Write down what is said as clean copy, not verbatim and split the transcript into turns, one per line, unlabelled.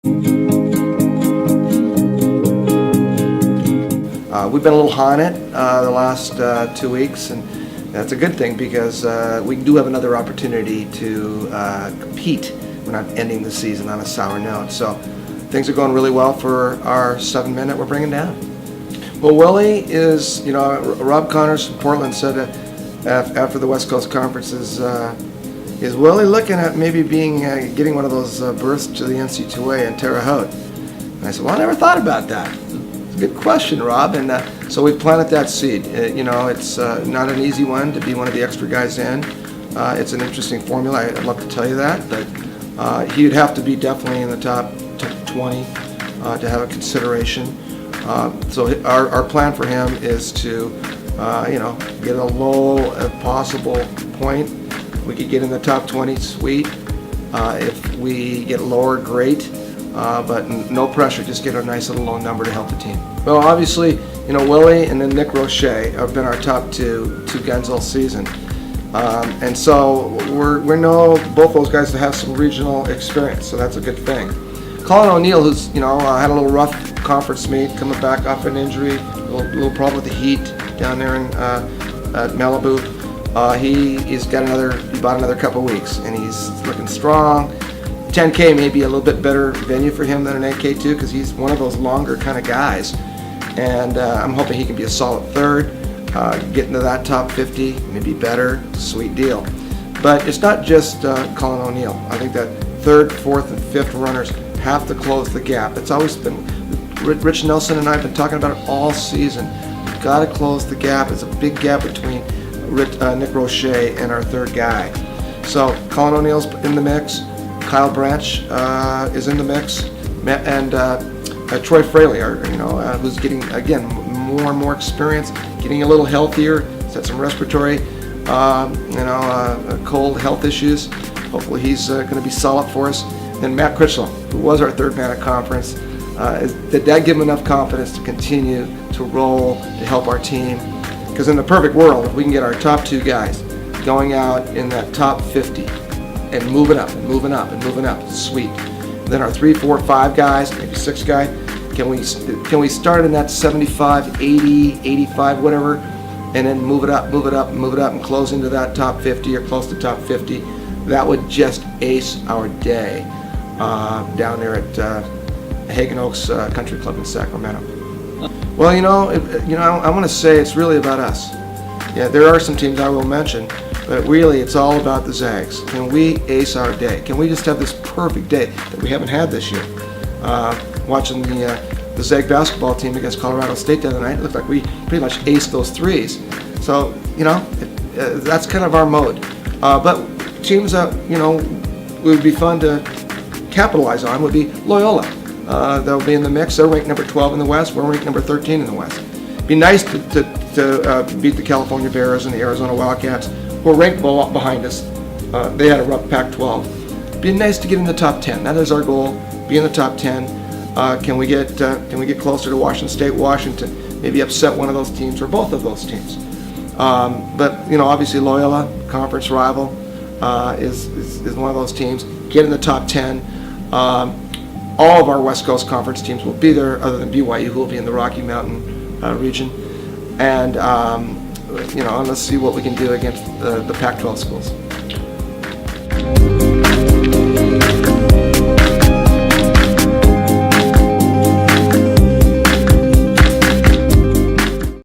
We've been a little haunted the last 2 weeks, and that's a good thing because we do have another opportunity to compete. We're not ending the season on a sour note. So things are going really well for our 7 men that we're bringing down. Well, Willie is, Rob Connors from Portland said after the West Coast Conference is Willie looking at maybe getting one of those berths to the NC2A in Terre Haute. And I said, well, I never thought about that. Good question, Rob. And so we planted that seed. It's not an easy one to be one of the extra guys in. It's an interesting formula. I'd love to tell you that, but he'd have to be definitely in the top 20 to have a consideration. So our plan for him is to, get a low possible point. If we could get in the top 20, sweet. If we get lower, great. But no pressure, just get a nice little low number to help the team. Well, obviously, Willie and then Nick Roche have been our top two guns all season. And so we know both those guys to have some regional experience, so that's a good thing. Colin O'Neill, who's, had a little rough conference meet, coming back off an injury, a little problem with the heat down there at Malibu. He bought another couple weeks, and he's looking strong. 10K may be a little bit better venue for him than an 8K2 because he's one of those longer kind of guys. And I'm hoping he can be a solid third, get into that top 50, maybe better, sweet deal. But it's not just Colin O'Neill. I think that third, fourth, and fifth runners have to close the gap. It's always been, Rich Nelson and I have been talking about it all season. We've got to close the gap. It's a big gap between Nick Roche and our third guy. So Colin O'Neill's in the mix. Kyle Branch is in the mix, and Troy Fraley, who's getting again more and more experience, getting a little healthier. He's had some respiratory, cold health issues. Hopefully, he's going to be solid for us. Then Matt Critchlow, who was our third man at conference, did that give him enough confidence to continue to roll to help our team? Because in the perfect world, if we can get our top two guys going out in that top 50. And moving up and moving up and moving up, sweet. Then our 3, 4, 5 guys, maybe 6 guy, can we start in that 75, 80, 85, whatever, and then move it up, move it up, move it up, and close into that top 50 or close to top 50. That would just ace our day down there at Hagen Oaks Country Club in Sacramento. Well, I want to say it's really about us. Yeah, there are some teams I will mention. But really, it's all about the Zags. Can we ace our day? Can we just have this perfect day that we haven't had this year? Watching the Zag basketball team against Colorado State the other night, it looked like we pretty much aced those threes. So, that's kind of our mode. But teams that, would be fun to capitalize on would be Loyola. They'll be in the mix. They're ranked number 12 in the West. We're ranked number 13 in the West. It'd be nice to beat the California Bears and the Arizona Wildcats, who are ranked behind us. They had a rough Pac-12. It'd be nice to get in the top 10. That is our goal. Be in the top 10. Can we get closer to Washington State, Washington? Maybe upset one of those teams or both of those teams. But obviously Loyola, conference rival, is one of those teams. Get in the top 10. All of our West Coast Conference teams will be there, other than BYU, who will be in the Rocky Mountain region. And let's see what we can do against the Pac-12 schools.